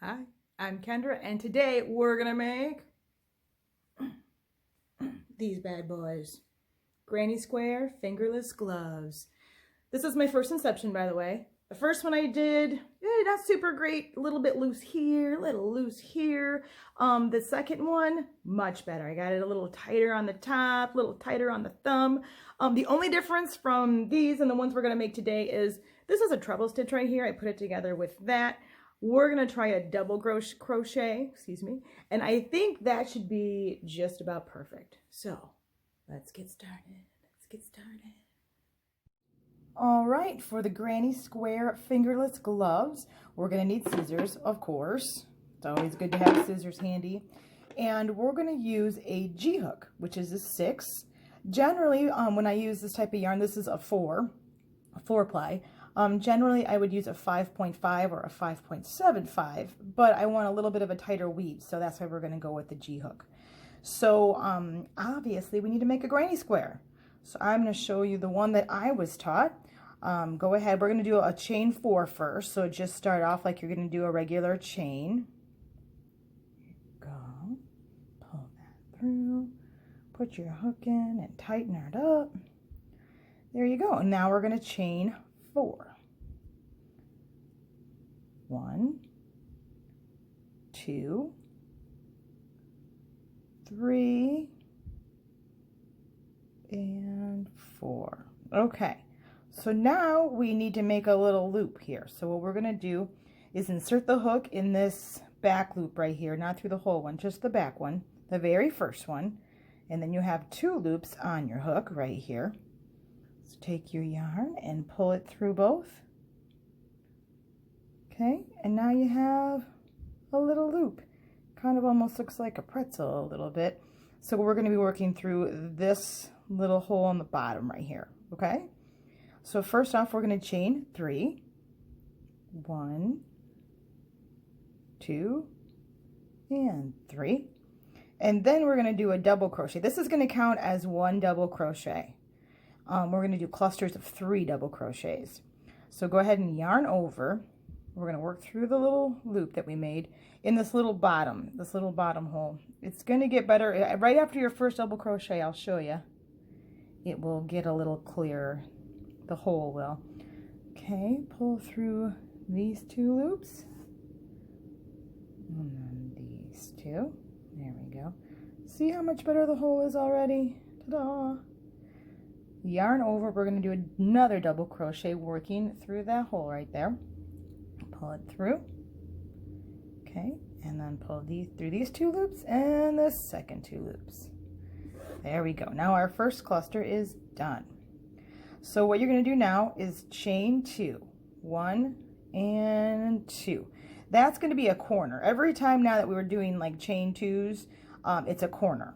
Hi, I'm Kendra, and today we're gonna make these bad boys. Granny square fingerless gloves. This is my first inception, by the way. The first one I did, not super great, a little bit loose here, a little loose here. The second one, much better. I got it a little tighter on the top, a little tighter on the thumb. The only difference from these and the ones we're gonna make today is this is a treble stitch right here. I put it together with that. We're gonna try a double crochet, excuse me, and I think that should be just about perfect. So let's get started. All right, for the granny square fingerless gloves, we're gonna need scissors, of course. It's always good to have scissors handy. And we're gonna use a G-hook, which is a 6. Generally, when I use this type of yarn, this is a 4 ply. Generally, I would use a 5.5 or a 5.75, but I want a little bit of a tighter weave, so that's why we're going to go with the G-hook. So obviously, we need to make a granny square. So I'm going to show you the one that I was taught. Go ahead. We're going to do a chain 4 first. So just start off like you're going to do a regular chain. Go. Pull that through. Put your hook in and tighten it up. There you go. And now we're going to chain 4. 1, 2, 3, and 4. Okay, so now we need to make a little loop here. So what we're going to do is insert the hook in this back loop right here, not through the whole one, just the back one, the very first one. And then you have 2 loops on your hook right here. So take your yarn and pull it through both. Okay, and now you have a little loop. Kind of almost looks like a pretzel a little bit. So we're going to be working through this little hole on the bottom right here. Okay, so first off, we're going to chain 3. 1, 2, and 3. And then we're going to do a double crochet. This is going to count as 1 double crochet. We're going to do clusters of 3 double crochets. So go ahead and yarn over. We're going to work through the little loop that we made in this little bottom hole. It's going to get better right after your first double crochet. I'll show you. It will get a little clearer. The hole will. Okay, pull through these 2 loops. And then these 2. There we go. See how much better the hole is already? Ta-da! Yarn over. We're going to do another double crochet working through that hole right there. Pull it through. Okay, and then pull these through these 2 loops and the second 2 loops. There we go. Now our first cluster is done. So what you're going to do now is chain 2. 1 and 2. That's going to be a corner. Every time now that we were doing like chain 2s, it's a corner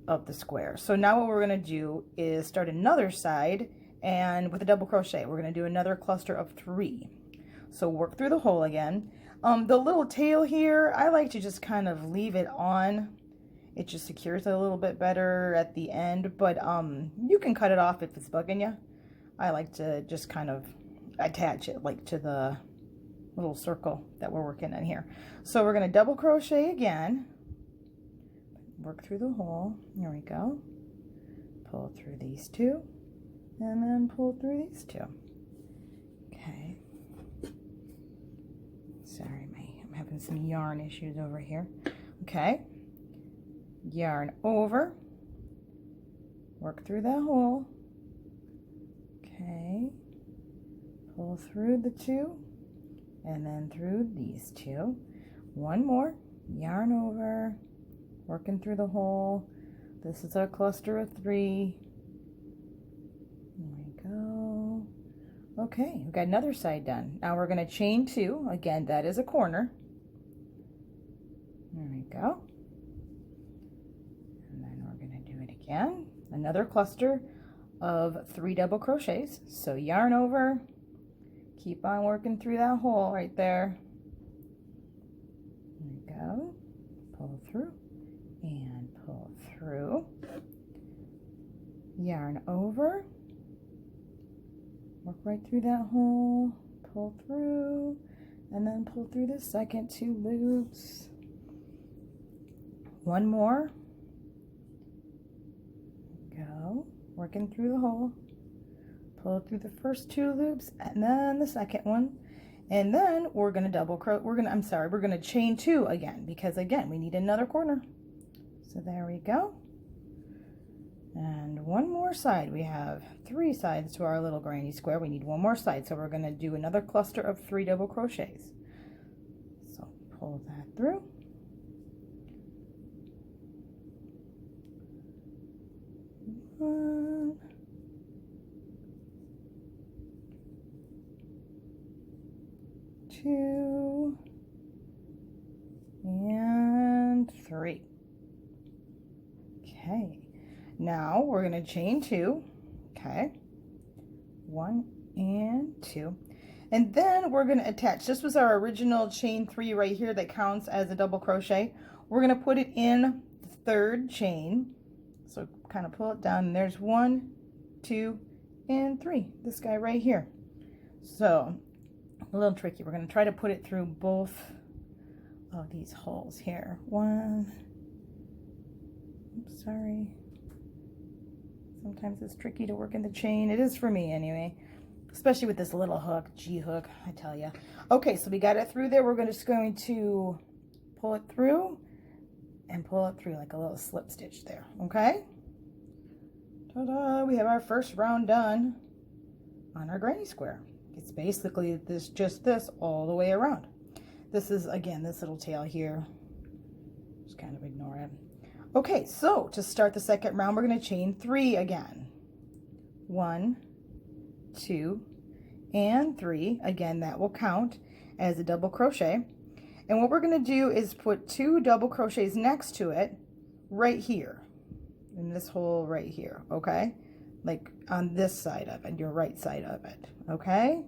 of the square. So now what we're going to do is start another side, and with a double crochet we're going to do another cluster of 3. So work through the hole again. The little tail here, I like to just kind of leave it on. It just secures it a little bit better at the end, but you can cut it off if it's bugging you. I like to just kind of attach it like to the little circle that we're working in here. So we're going to double crochet again. Work through the hole. There we go. Pull through these 2, and then pull through these 2. Okay. Sorry, I'm having some yarn issues over here. Okay. Yarn over. Work through that hole. Okay. Pull through the 2, and then through these 2. One more. Yarn over. Working through the hole. This is our cluster of 3. There we go. Okay, we've got another side done. Now we're going to chain 2. Again, that is a corner. There we go. And then we're going to do it again. Another cluster of 3 double crochets. So yarn over. Keep on working through that hole right there. There we go. Pull through. And pull through, yarn over, work right through that hole, pull through, and then pull through the second 2 loops. One more. Go, working through the hole. Pull through the first 2 loops and then the second one. And then we're going to we're going to chain 2 again, because again, we need another corner. So there we go. And one more side. We have 3 sides to our little granny square. We need one more side. So we're going to do another cluster of 3 double crochets. So pull that through. One, 2, and 3. Okay, now we're going to chain 2. Okay, 1 and 2, and then we're going to attach. This was our original chain 3 right here that counts as a double crochet. We're going to put it in the 3rd chain. So kind of pull it down, and there's 1, 2, and 3. This guy right here. So a little tricky. We're going to try to put it through both of these holes here. One. Oops, sorry. Sometimes it's tricky to work in the chain. It is for me anyway, especially with this little hook, G hook, I tell you. Okay, so we got it through there. We're just going to pull it through and pull it through like a little slip stitch there. Okay. Ta-da! We have our first round done on our granny square. It's basically just this all the way around. This is, again, this little tail here. Just kind of ignore it. Okay, so to start the second round, we're going to chain 3 again. 1, 2, and 3. Again, that will count as a double crochet. And what we're going to do is put 2 double crochets next to it right here, in this hole right here, okay? Like on this side of it, your right side of it, okay?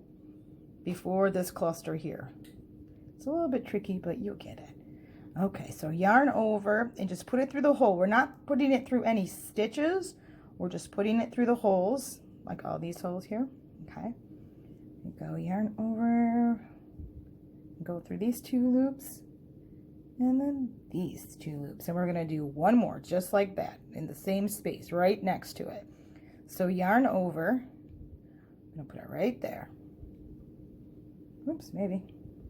Before this cluster here. It's a little bit tricky, but you'll get it. Okay, so yarn over and just put it through the hole. We're not putting it through any stitches. We're just putting it through the holes, like all these holes here, okay? Go yarn over, go through these 2 loops, and then these 2 loops. And we're gonna do one more, just like that, in the same space, right next to it. So yarn over, I'm gonna put it right there. Oops, maybe.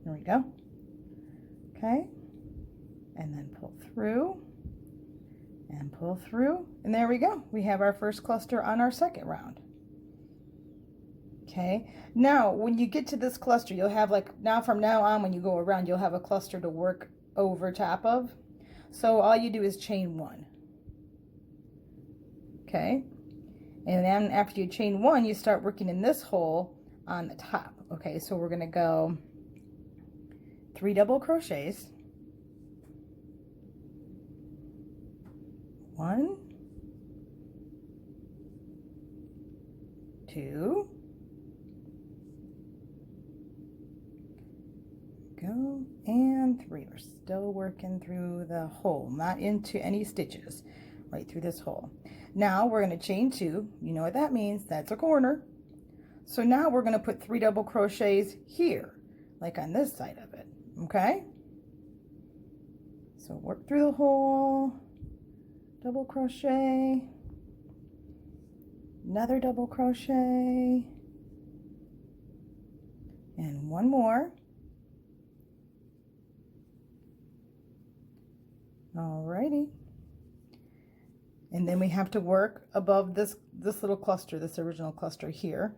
There we go. Okay. And then pull through and pull through. And there we go. We have our first cluster on our second round. Okay. Now, when you get to this cluster, you'll have from now on, when you go around, you'll have a cluster to work over top of. So all you do is chain 1. Okay. And then after you chain 1, you start working in this hole on the top. Okay, so we're going to go 3 double crochets. 1, 2, go, and 3. We're still working through the hole, not into any stitches, right through this hole. Now we're going to chain 2. You know what that means? That's a corner. So now we're going to put 3 double crochets here, like on this side of it, okay? So work through the hole, double crochet, another double crochet, and one more. Alrighty. And then we have to work above this little cluster, this original cluster here.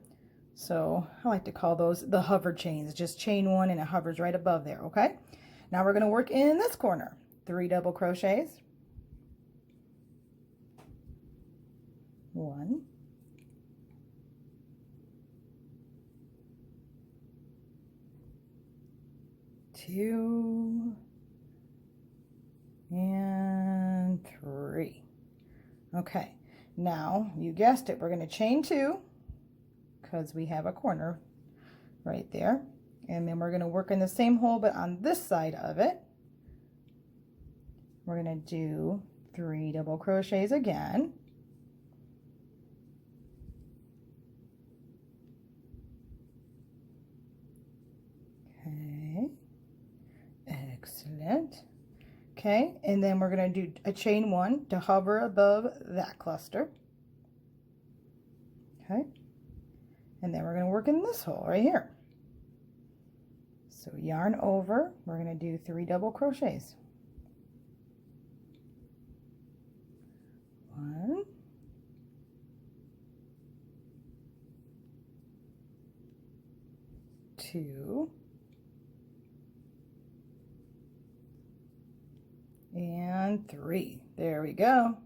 So I like to call those the hover chains. Just chain 1 and it hovers right above there, okay? Now we're going to work in this corner. 3 double crochets. 1. 2. And 3. Okay, now you guessed it, we're going to chain 2 because we have a corner right there, and then we're going to work in the same hole but on this side of it. We're going to do 3 double crochets again. Okay, Excellent. Okay, and then we're going to do a chain 1 to hover above that cluster. Okay, and then we're going to work in this hole right here. So yarn over, we're going to do 3 double crochets. 1, 2, and 3. There we go.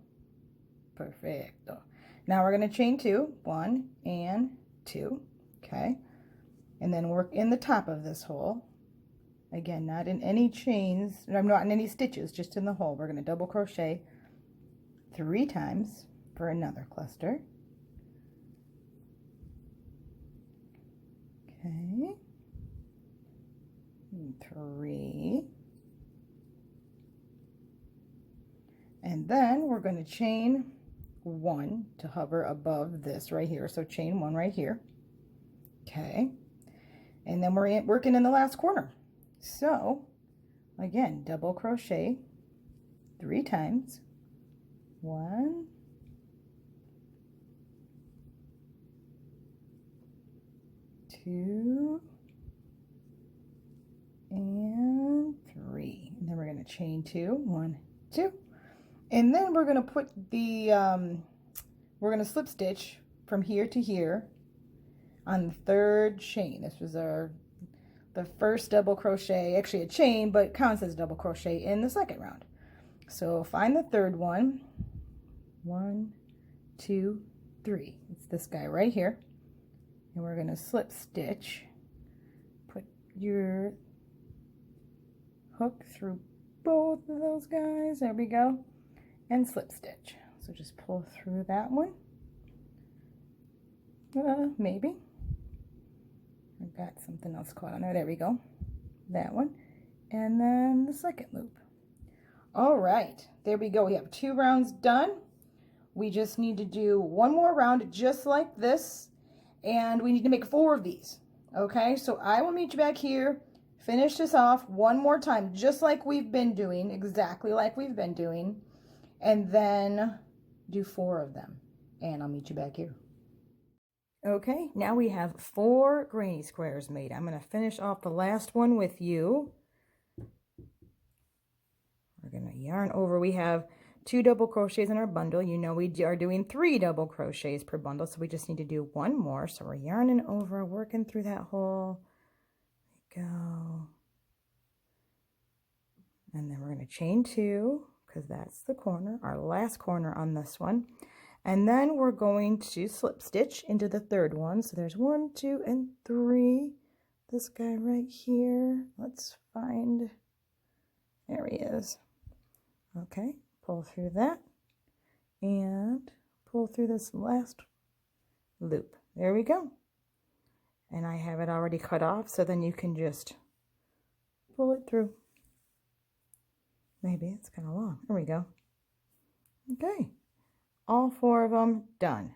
Perfecto. Now we're going to chain 2, 1 and 2. Okay, and then work in the top of this hole. Again, not in any chains, I'm not in any stitches, just in the hole. We're going to double crochet 3 times for another cluster. Okay, 3, and then we're going to chain 1 to hover above this right here. So chain 1 right here. Okay, and then we're working in the last corner. So again, double crochet 3 times. 1, 2, and 3. And then we're going to chain 2, 1, 2. And then we're going to put the, we're going to slip stitch from here to here on the 3rd chain. This was the first double crochet, actually a chain, but counts as double crochet in the 2nd round. So find the 3rd one. 1, 2, 3. It's this guy right here. And we're going to slip stitch. Put your hook through both of those guys. There we go. And slip stitch. So just pull through that one. Maybe. I've got something else caught on there. There we go. That one. And then the 2nd loop. All right. There we go. We have 2 rounds done. We just need to do 1 more round just like this, and we need to make 4 of these. Okay, so I will meet you back here, finish this off 1 more time, just like we've been doing, exactly like we've been doing, and then do 4 of them, and I'll meet you back here. Okay, now we have 4 granny squares made. I'm going to finish off the last one with you. We're going to yarn over. We have 2 double crochets in our bundle. You know we are doing 3 double crochets per bundle, so we just need to do 1 more. So we're yarning over, working through that hole. There we go. And then we're going to chain 2, because that's the corner, our last corner on this one. And then we're going to slip stitch into the 3rd one. So there's 1, 2, and 3. This guy right here. Let's find, there he is. Okay. Pull through that and pull through this last loop. There we go. And I have it already cut off, so then you can just pull it through. Maybe it's kind of long. There we go. Okay. All 4 of them done.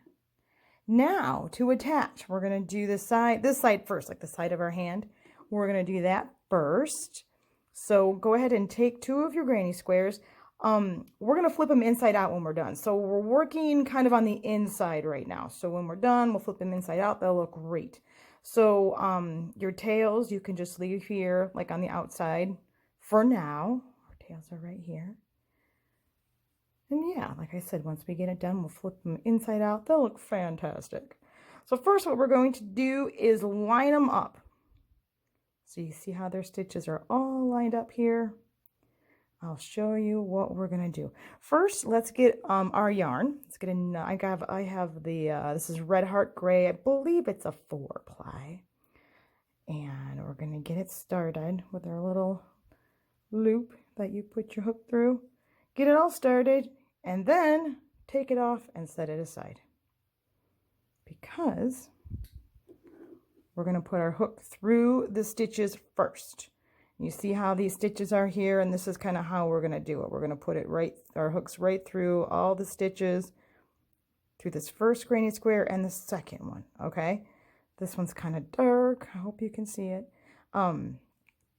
Now to attach, we're going to do this side first, like the side of our hand. We're going to do that first. So go ahead and take 2 of your granny squares. We're going to flip them inside out when we're done. So we're working kind of on the inside right now. So when we're done, we'll flip them inside out. They'll look great. So, your tails, you can just leave here, like on the outside for now. Our tails are right here. And yeah, like I said, once we get it done, we'll flip them inside out. They'll look fantastic. So first what we're going to do is line them up. So you see how their stitches are all lined up here. I'll show you what we're going to do. First, let's get our yarn. Let's get in. I have the this is Red Heart Gray. I believe it's a 4-ply. And we're going to get it started with our little loop that you put your hook through. Get it all started and then take it off and set it aside. Because we're going to put our hook through the stitches first. You see how these stitches are here, and this is kind of how we're going to do it. We're going to put it right, our hooks right through all the stitches, through this first granny square and the second one, okay? This one's kind of dark. I hope you can see it.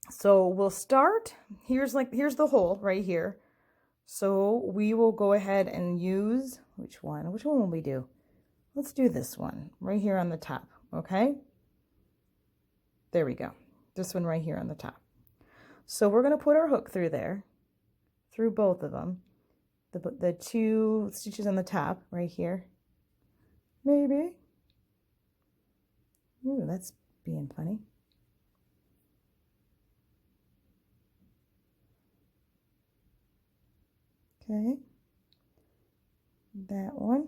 So we'll start, here's the hole right here. So we will go ahead and use, which one will we do? Let's do this one right here on the top, okay? There we go. This one right here on the top. So we're going to put our hook through there, through both of them. The 2 stitches on the top right here. Maybe. Ooh, that's being funny. Okay. That one.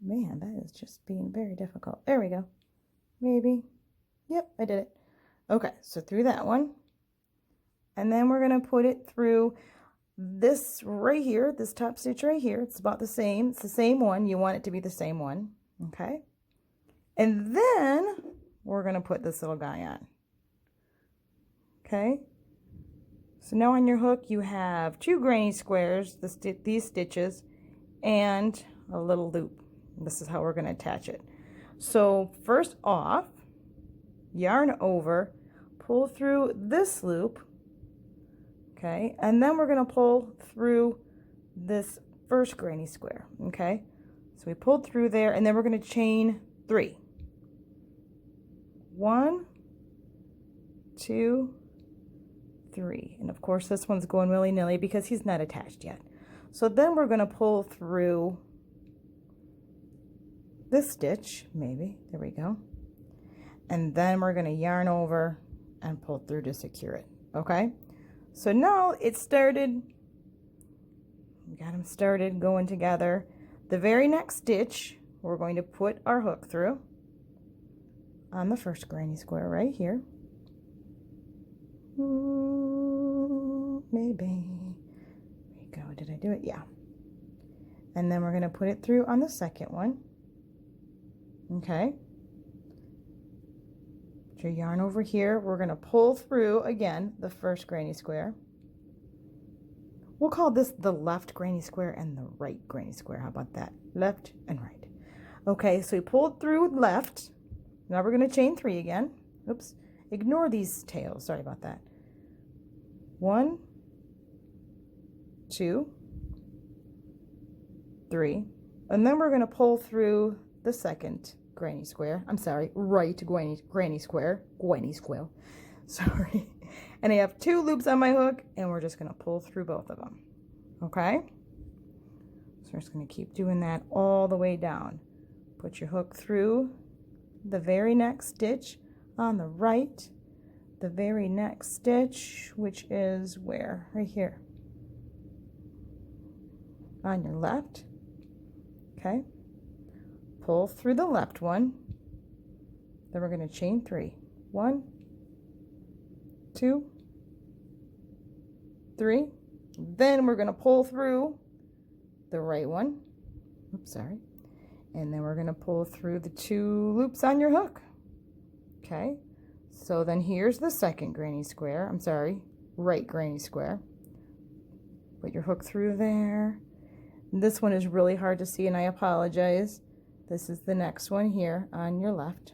Man, that is just being very difficult. There we go. Maybe. Yep, I did it. Okay, so through that one. And then we're going to put it through this right here, this top stitch right here. It's about the same. It's the same one. You want it to be the same one. Okay. And then we're going to put this little guy on. Okay. So now on your hook, you have 2 granny squares, these stitches, and a little loop. This is how we're going to attach it. So first off, yarn over, pull through this loop, okay, and then we're going to pull through this first granny square, okay. So we pulled through there, and then we're going to chain 3. 1, 2, 3, and of course this one's going willy-nilly because he's not attached yet. So then we're going to pull through this stitch, maybe, there we go, and then we're going to yarn over and pull through to secure it. Okay, so now it started, we got them started going together. The very next stitch we're going to put our hook through on the first granny square right here. Maybe, there you go, did I do it? Yeah. And then we're going to put it through on the second one. Okay, put your yarn over here. We're going to pull through again the first granny square. We'll call this the left granny square and the right granny square. How about that? Left and right. Okay, so we pulled through left. Now we're going to chain 3 again. Oops, ignore these tails, sorry about that. 1, 2, 3, and then we're going to pull through the second granny square. I'm sorry, right granny square, sorry. And I have 2 loops on my hook, and we're just going to pull through both of them. Okay, so we're just going to keep doing that all the way down. Put your hook through the very next stitch on the right, the very next stitch, which is where? Right here on your left. Okay, pull through the left one, then we're going to chain 3. 1, 2, 3, then we're going to pull through the right one. Oops, sorry. And then we're going to pull through the 2 loops on your hook. Okay, so then here's the second granny square. I'm sorry, right granny square. Put your hook through there. This one is really hard to see, and I apologize. This is the next one here on your left.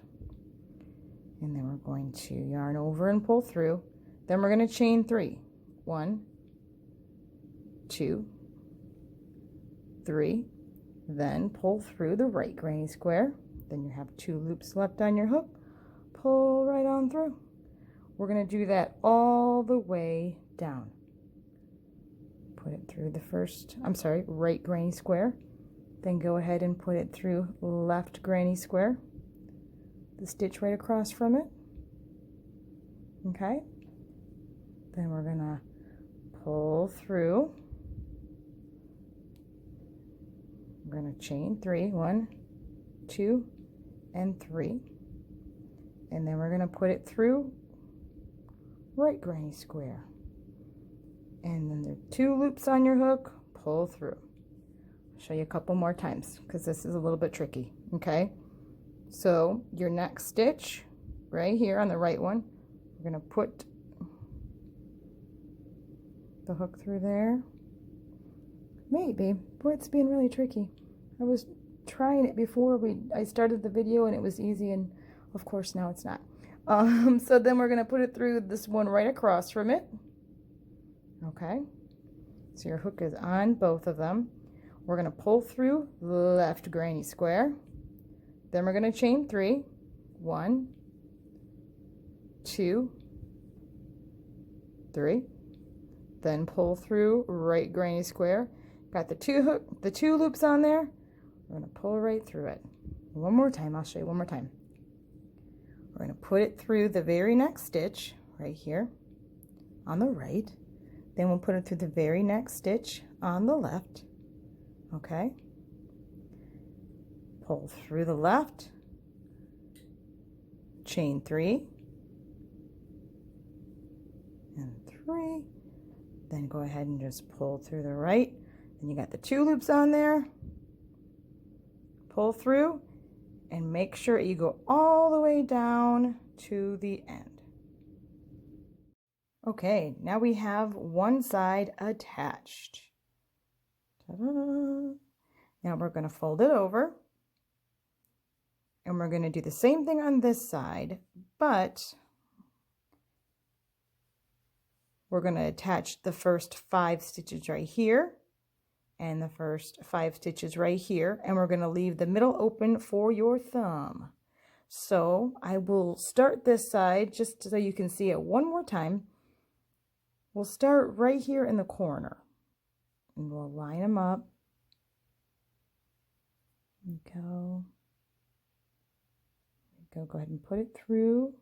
And then we're going to yarn over and pull through. Then we're going to chain 3. 1, 2, 3. Then pull through the right granny square. Then you have 2 loops left on your hook. Pull right on through. We're going to do that all the way down. Put it through the first, right granny square. Then go ahead and put it through left granny square. The stitch right across from it. Okay. Then we're going to pull through. We're going to chain 3. 1, 2, and 3. And then we're going to put it through right granny square. And then there are 2 loops on your hook. Pull through. I'll show you a couple more times because this is a little bit tricky. Okay, so your next stitch right here on the right one, we're going to put the hook through there. Maybe. Boy, it's being really tricky. I was trying it before I started the video and it was easy, and of course now it's not. So then we're going to put it through this one right across from it. Okay, so your hook is on both of them. We're going to pull through left granny square. Then we're going to chain 3. 1, 2, 3. Then pull through right granny square. Got the two loops on there. We're going to pull right through it. One more time, I'll show you one more time. We're going to put it through the very next stitch right here on the right. Then we'll put it through the very next stitch on the left. Okay. Pull through the left, chain 3 and 3. Then go ahead and just pull through the right. Then you got the 2 loops on there. Pull through and make sure you go all the way down to the end. Okay, now we have one side attached. Ta-da! Now we're going to fold it over, and we're going to do the same thing on this side, but we're going to attach the first 5 stitches right here and the first 5 stitches right here, and we're going to leave the middle open for your thumb. So I will start this side just so you can see it one more time. We'll start right here in the corner, and we'll line them up. Go. Go ahead and put it through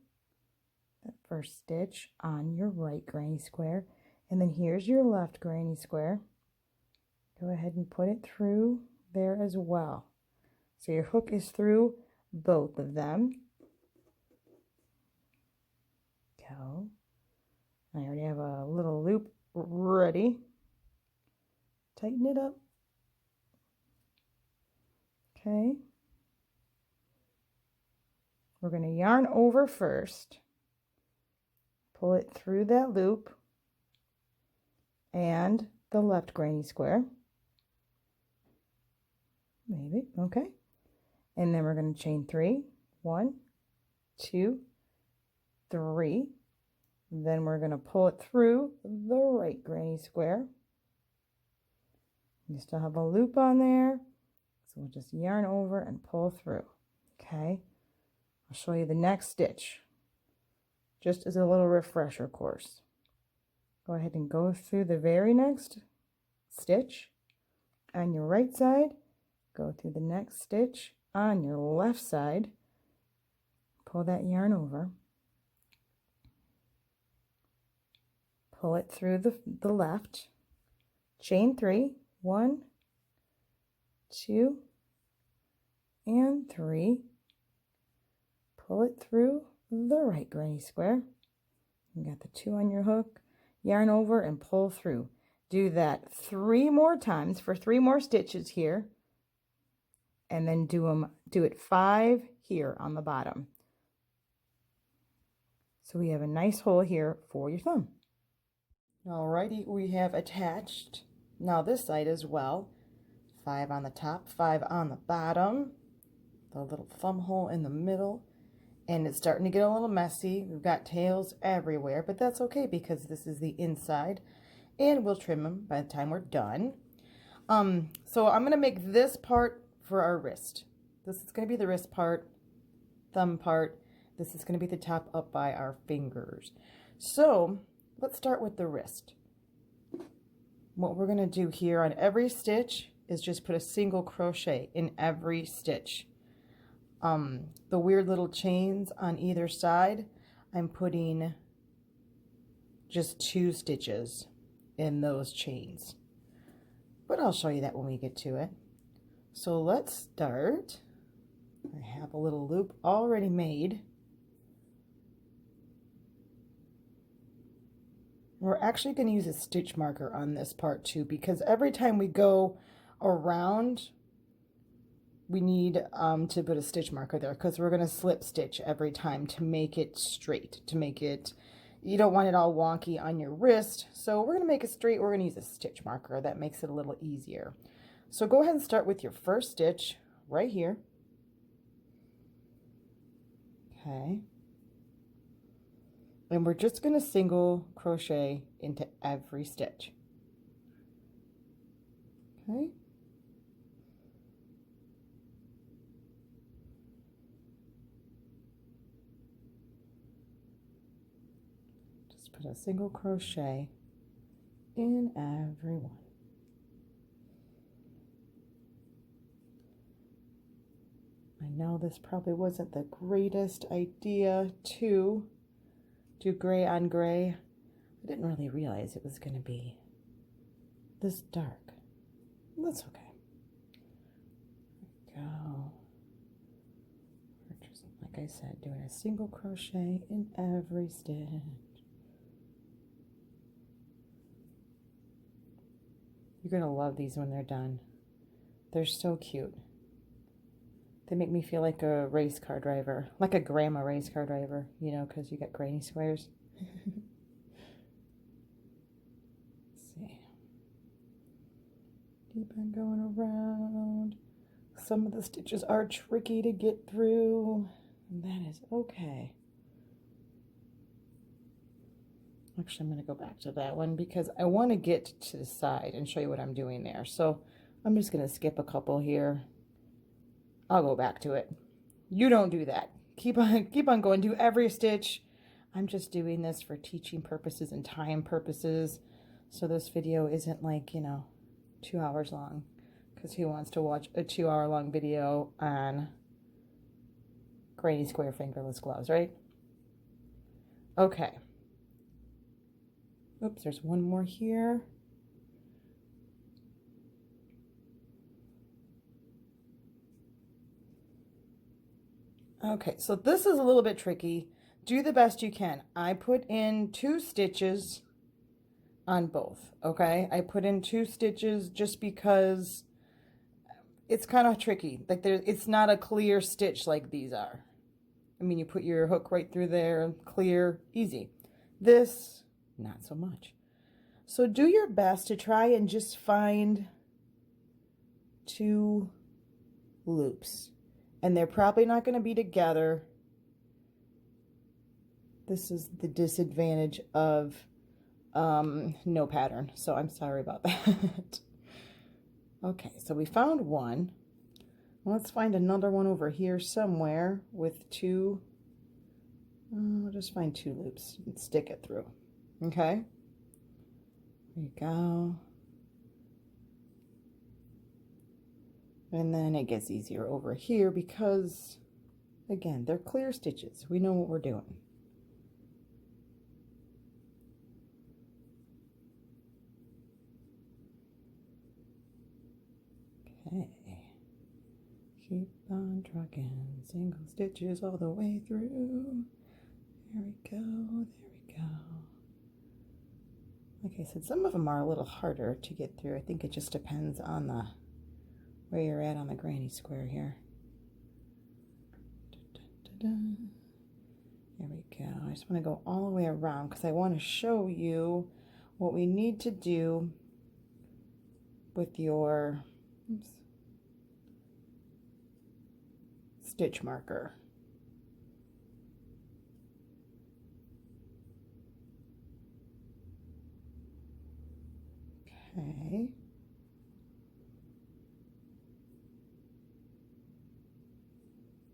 that first stitch on your right granny square, and then here's your left granny square. Go ahead and put it through there as well. So your hook is through both of them. Go. I already have a little loop ready. Tighten it up. Okay. We're going to yarn over first. Pull it through that loop and the left granny square. Maybe, okay. And then we're going to chain 3. 1, 2, 3. Then we're going to pull it through the right granny square. You still have a loop on there, so we'll just yarn over and pull through. Okay, I'll show you the next stitch, just as a little refresher course. Go ahead and go through the very next stitch on your right side. Go through the next stitch on your left side. Pull that yarn over. Pull it through the left. Chain 3. 1, 2, and 3. Pull it through the right granny square. You got the 2 on your hook. Yarn over and pull through. Do that 3 more times for 3 more stitches here, and then do it 5 here on the bottom. So we have a nice hole here for your thumb. Alrighty, we have attached now this side as well. 5 on the top, 5 on the bottom. The little thumb hole in the middle. And it's starting to get a little messy. We've got tails everywhere, but that's okay because this is the inside. And we'll trim them by the time we're done. So I'm going to make this part for our wrist. This is going to be the wrist part, thumb part. This is going to be the top up by our fingers. So let's start with the wrist. What we're going to do here on every stitch is just put a single crochet in every stitch. The weird little chains on either side, I'm putting just 2 stitches in those chains. But I'll show you that when we get to it. So let's start. I have a little loop already made. We're actually going to use a stitch marker on this part too, because every time we go around, we need to put a stitch marker there, because we're going to slip stitch every time to make it straight, to make it, you don't want it all wonky on your wrist. So we're going to make it straight. We're going to use a stitch marker. That makes it a little easier. So go ahead and start with your first stitch right here. Okay. And we're just going to single crochet into every stitch. Okay. Just put a single crochet in every one. I know this probably wasn't the greatest idea to do gray on gray. I didn't really realize it was going to be this dark. That's okay. There we go. We're just, like I said, doing a single crochet in every stitch. You're going to love these when they're done. They're so cute. They make me feel like a race car driver, like a grandma race car driver, you know, because you got granny squares. Let's see. Keep on going around. Some of the stitches are tricky to get through, and that is okay. Actually, I'm going to go back to that one because I want to get to the side and show you what I'm doing there. So I'm just going to skip a couple here. I'll go back to it. You don't do that. Keep on going. Do every stitch. I'm just doing this for teaching purposes and time purposes. So this video isn't like, you know, 2 hours long. Because who wants to watch a 2-hour-long video on granny square fingerless gloves, right? Okay. Oops, there's one more here. Okay, so this is a little bit tricky. Do the best you can. I put in 2 stitches on both, okay? I put in 2 stitches just because it's kind of tricky. Like it's not a clear stitch like these are. I mean, you put your hook right through there, clear, easy. This, not so much. So do your best to try and just find 2 loops. And they're probably not going to be together. This is the disadvantage of no pattern. So I'm sorry about that. Okay, so we found one. Let's find another one over here somewhere with 2. I'll just find 2 loops and stick it through. Okay. There you go. And then it gets easier over here because, again, they're clear stitches. We know what we're doing. Okay. Keep on trucking, single stitches all the way through. There we go, there we go. Like I said, some of them are a little harder to get through. I think it just depends on the where you're at on the granny square here. There we go. I just want to go all the way around because I want to show you what we need to do with your stitch marker. Okay.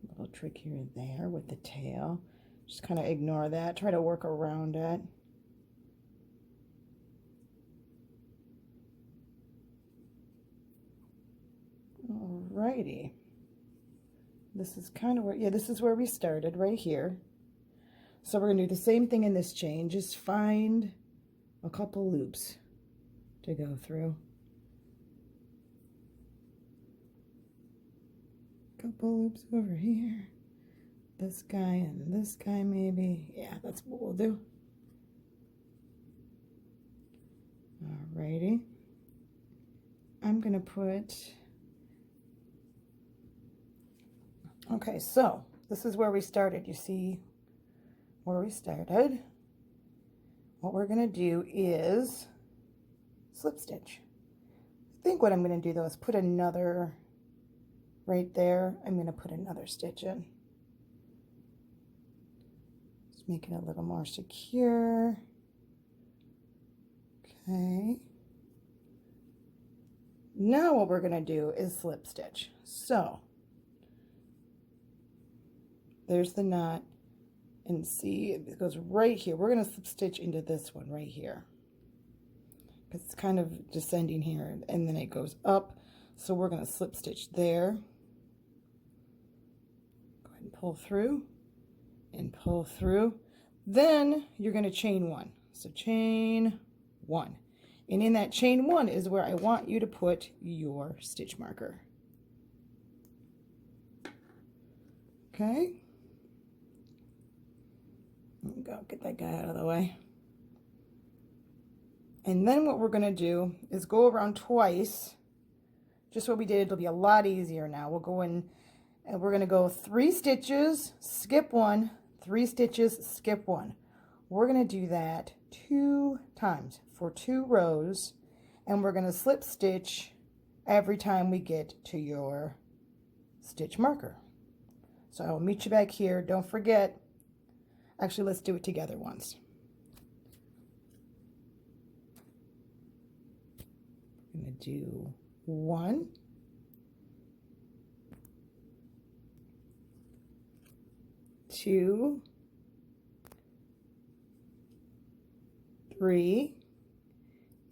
A little trickier there with the tail. Just kind of ignore that. Try to work around it. Alrighty. This is kind of where, yeah, this is where we started, right here. So we're going to do the same thing in this chain. Just find a couple loops to go through. Couple loops over here. This guy and this guy maybe. Yeah, that's what we'll do. Alrighty. I'm going to put... Okay, so this is where we started. You see where we started. What we're going to do is slip stitch. I think what I'm going to do though is put another right there. I'm going to put another stitch in. Just Just make it a little more secure. Okay. Now what we're going to do is slip stitch. So there's the knot, and see it goes right here. We're going to slip stitch into this one right here. It's kind of descending here, and then it goes up. So we're going to slip stitch there. Go ahead and pull through and pull through. Then you're going to chain one. So chain one. And in that chain one is where I want you to put your stitch marker. Okay. There we go. Get that guy out of the way. And then what we're going to do is go around twice. Just what we did, it'll be a lot easier now. We'll go in and we're going to go 3 stitches, skip 1, 3 stitches, skip 1. We're going to do that 2 times for 2 rows, and we're going to slip stitch every time we get to your stitch marker. So I'll meet you back here. Don't forget, actually let's do it together once. I'm going to do 1, 2, 3,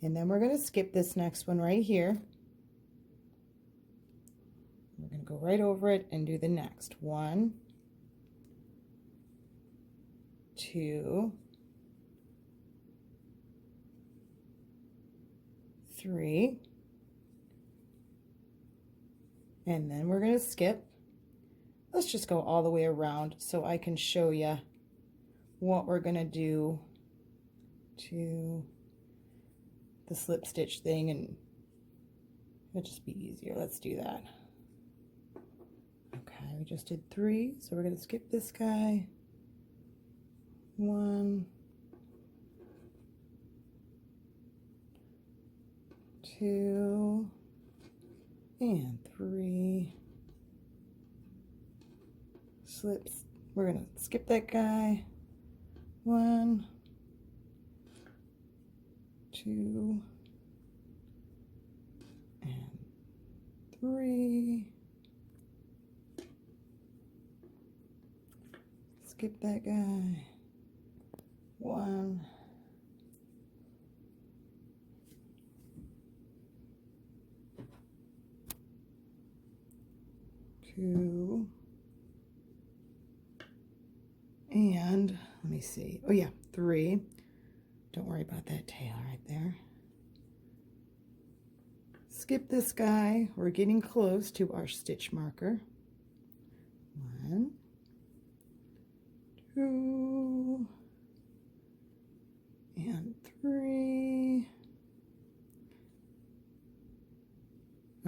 and then we're going to skip this next one right here. We're going to go right over it and do the next 1, 2, 3, and then we're going to skip. Let's just go all the way around so I can show you what we're going to do to the slip stitch thing, and it'll just be easier. Let's do that. Okay, we just did 3, so we're going to skip this guy. 1, 2, and 3. Slips. We're going to skip that guy. 1, 2, and 3. Skip that guy. 1, 2, and let me see. Oh yeah, 3. Don't worry about that tail right there. Skip this guy. We're getting close to our stitch marker. 1, 2, and 3.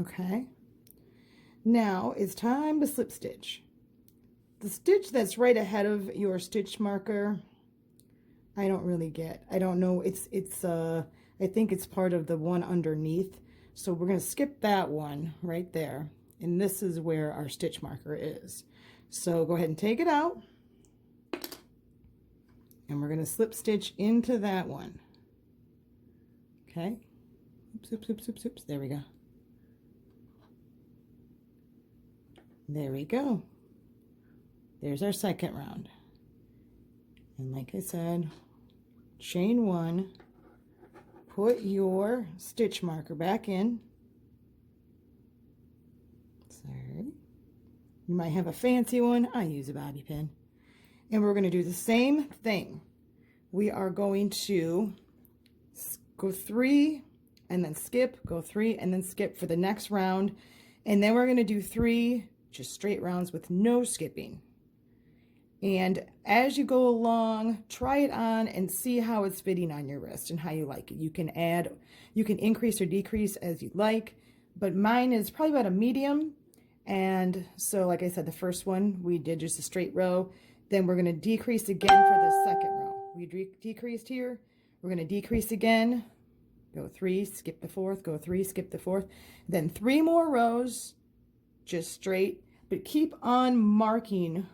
Okay. Now it's time to slip stitch. The stitch that's right ahead of your stitch marker, I don't really get. I don't know. I think it's part of the one underneath. So we're going to skip that one right there. And this is where our stitch marker is. So go ahead and take it out. And we're going to slip stitch into that one. Okay. Oops, oops, oops, oops, oops. There we go. There we go. There's our second round. And like I said, chain 1, put your stitch marker back in. Sorry. You might have a fancy one. I use a bobby pin. And we're going to do the same thing. We are going to go 3 and then skip, go 3 and then skip for the next round. And then we're going to do 3 just straight rounds with no skipping. And as you go along, try it on and see how it's fitting on your wrist and how you like it. You can increase or decrease as you like, but mine is probably about a medium. And so, like I said, the first one, we did just a straight row. Then we're going to decrease again for the second row. We decreased here. We're going to decrease again. Go 3, skip the 4th, go 3, skip the 4th. Then 3 more rows, just straight, but keep on marking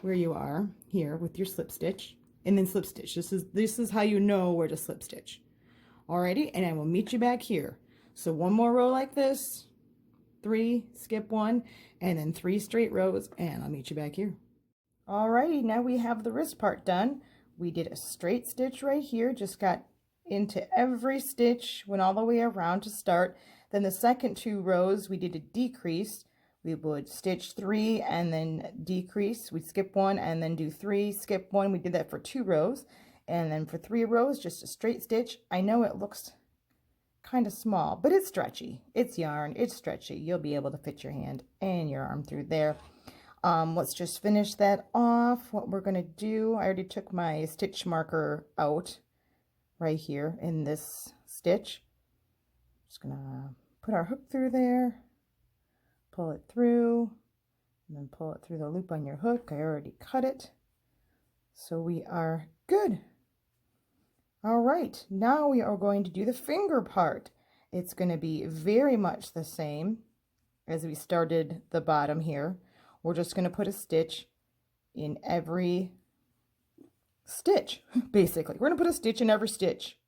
where you are here with your slip stitch, and then slip stitch. This is how you know where to slip stitch. Alrighty, and I will meet you back here. So one more row like this, 3, skip 1, and then 3 straight rows, and I'll meet you back here. Alrighty, now we have the wrist part done. We did a straight stitch right here, just got into every stitch, went all the way around to start. Then the second 2 rows we did a decrease. We would stitch 3 and then decrease. We'd skip 1 and then do 3, skip 1. We did that for 2 rows. And then for 3 rows, just a straight stitch. I know it looks kind of small, but it's stretchy. It's yarn, it's stretchy. You'll be able to fit your hand and your arm through there. Let's just finish that off. What we're gonna do, I already took my stitch marker out right here in this stitch. Just gonna put our hook through there, pull it through, and then pull it through the loop on your hook. I already cut it, so we are good. All right, now we are going to do the finger part. It's going to be very much the same as we started the bottom here. We're just going to put a stitch in every stitch, basically. We're going to put a stitch in every stitch.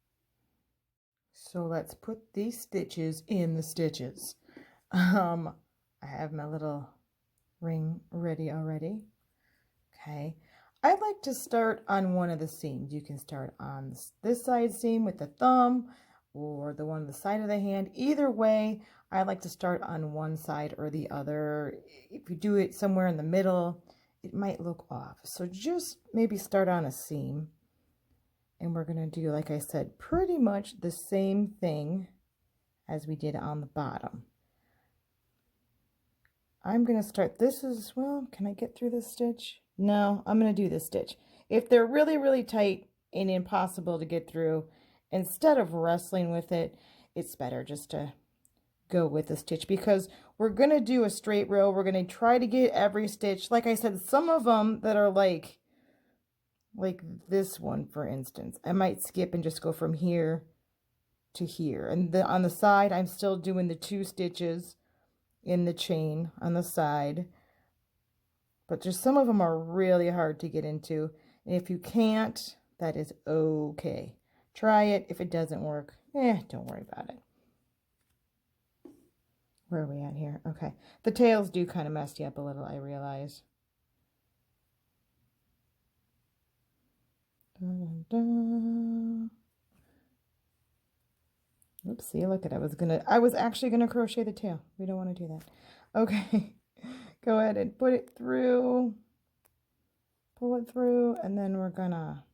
So let's put these stitches in the stitches. I have my little ring ready already. Okay. I like to start on one of the seams. You can start on this side seam with the thumb or the one on the side of the hand. Either way, I like to start on one side or the other. If you do it somewhere in the middle, it might look off. So just maybe start on a seam. And we're going to do, like I said, pretty much the same thing as we did on the bottom. I'm going to start this as well. Can I get through this stitch? No, I'm going to do this stitch. If they're really, really tight and impossible to get through, instead of wrestling with it, it's better just to go with the stitch, because we're going to do a straight row. We're going to try to get every stitch. Like I said, some of them that are like this one, for instance, I might skip and just go from here to here. And on the side, I'm still doing the 2 stitches in the chain on the side. But just some of them are really hard to get into. And if you can't, that is okay. Try it. If it doesn't work, don't worry about it. Where are we at here? Okay. The tails do kind of mess you up a little, I realize. Dun, dun. Oopsie, look at it. I was actually gonna crochet the tail. We don't want to do that. Okay. Go ahead and put it through, pull it through, and then we're gonna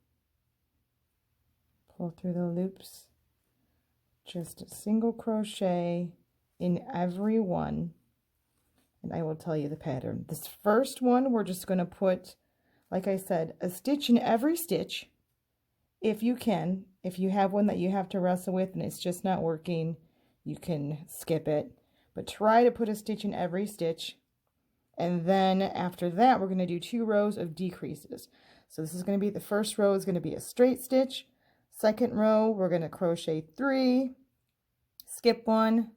pull through the loops. Just a single crochet in every one, and I will tell you the pattern. This first one, we're just gonna put, like I said, a stitch in every stitch. If you can, if you have one that you have to wrestle with and it's just not working, you can skip it, but try to put a stitch in every stitch. And then after that, we're going to do 2 rows of decreases. So this is going to be, the first row is going to be a straight stitch. Second row, we're going to crochet 3, skip 1,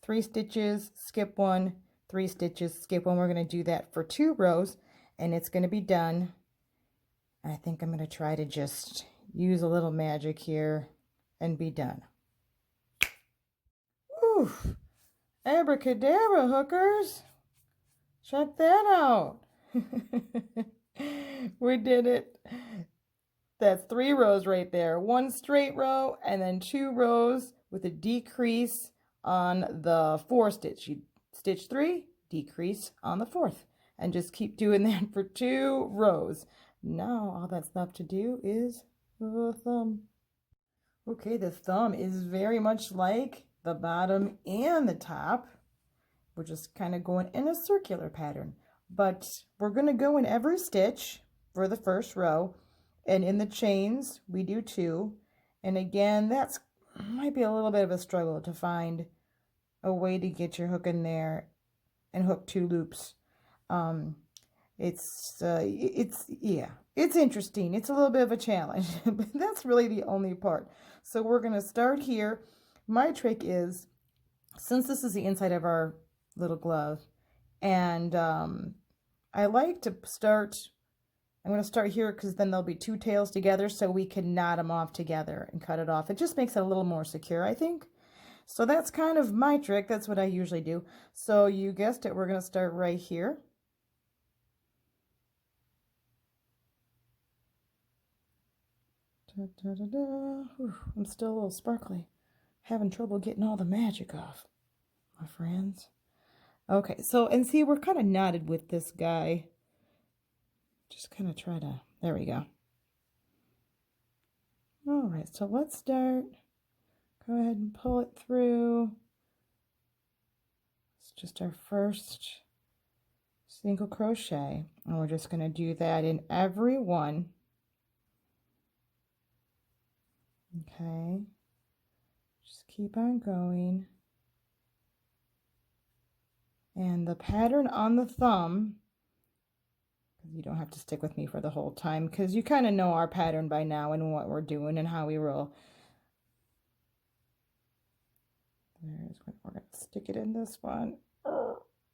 3 stitches, skip 1, 3 stitches, skip 1. We're going to do that for 2 rows, and it's going to be done. I think I'm going to try to just use a little magic here and be done. Oof! Abracadabra, hookers! Check that out. We did it. That's 3 rows right there. 1 straight row and then 2 rows with a decrease on the 4th stitch. You stitch 3, decrease on the 4th, and just keep doing that for 2 rows. Now all that's left to do is the thumb. Okay, the thumb is very much like the bottom and the top. We're just kind of going in a circular pattern, but we're going to go in every stitch for the first row, and in the chains we do 2. And again, that's might be a little bit of a struggle to find a way to get your hook in there and hook 2 loops. It's interesting. It's a little bit of a challenge, but that's really the only part. So we're going to start here. My trick is, since this is the inside of our little glove, and I like to start I'm going to start here because then there'll be two tails together so we can knot them off together and cut it off. It just makes it a little more secure, I think. So that's kind of my trick. That's what I usually do. So you guessed it, we're going to start right here. Da, da, da, da. Whew, I'm still a little sparkly. Having trouble getting all the magic off, my friends. Okay, so, and see, we're kind of knotted with this guy. Just kind of try to, there we go. All right, so let's start. Go ahead and pull it through. It's just our first single crochet, and we're just going to do that in every one. Okay, just keep on going. And the pattern on the thumb, you don't have to stick with me for the whole time because you kind of know our pattern by now and what we're doing and how we roll. There's when we're going to stick it in this one.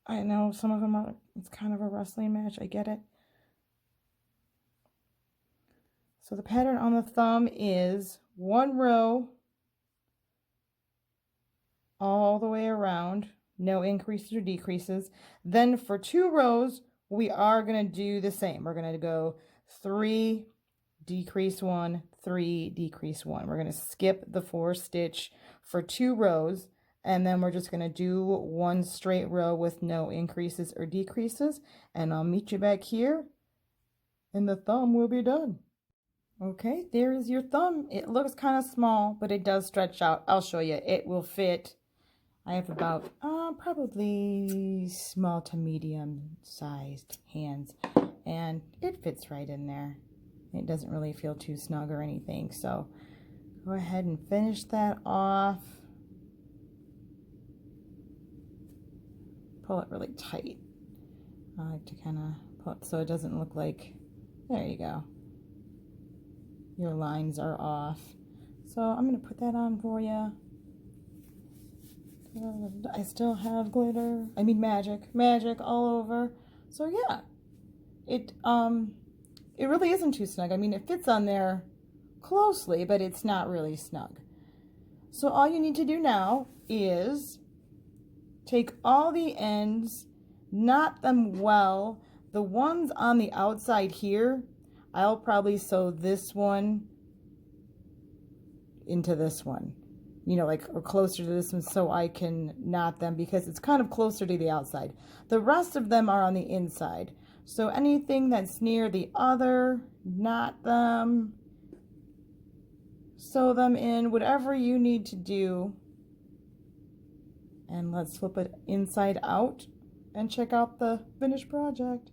I know some of them are, it's kind of a wrestling match. I get it. So the pattern on the thumb is one row all the way around, no increases or decreases. Then for 2 rows, we are going to do the same. We're going to go 3, decrease 1, 3, decrease 1. We're going to skip the 4 stitch for 2 rows, and then we're just going to do 1 straight row with no increases or decreases, and I'll meet you back here and the thumb will be done. Okay, there is your thumb. It looks kind of small, but it does stretch out. I'll show you. It will fit. I have about probably small to medium sized hands, and it fits right in there. It doesn't really feel too snug or anything, so go ahead and finish that off. Pull it really tight. I like to kind of pull it so it doesn't look like, there you go. Your lines are off. So I'm going to put that on for you. I still have glitter. I mean magic all over. So yeah, it really isn't too snug. I mean, it fits on there closely, but it's not really snug. So all you need to do now is take all the ends, knot them well. The ones on the outside here, I'll probably sew this one into this one, you know, like, or closer to this one so I can knot them because it's kind of closer to the outside. The rest of them are on the inside. So anything that's near the other, knot them, sew them in, whatever you need to do. And let's flip it inside out and check out the finished project.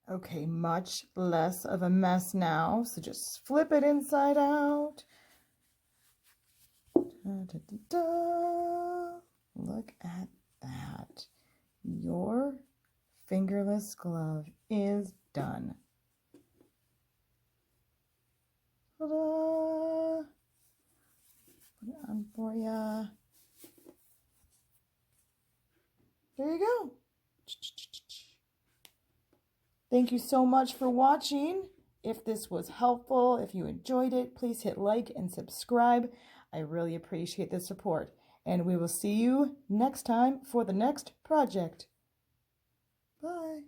Okay, much less of a mess now, so just flip it inside out. Da, da, da, da. Look at that. Your fingerless glove is done. Ta-da! Put it on for ya. There you go. Thank you so much for watching. If this was helpful, if you enjoyed it, please hit like and subscribe. I really appreciate the support. And we will see you next time for the next project. Bye.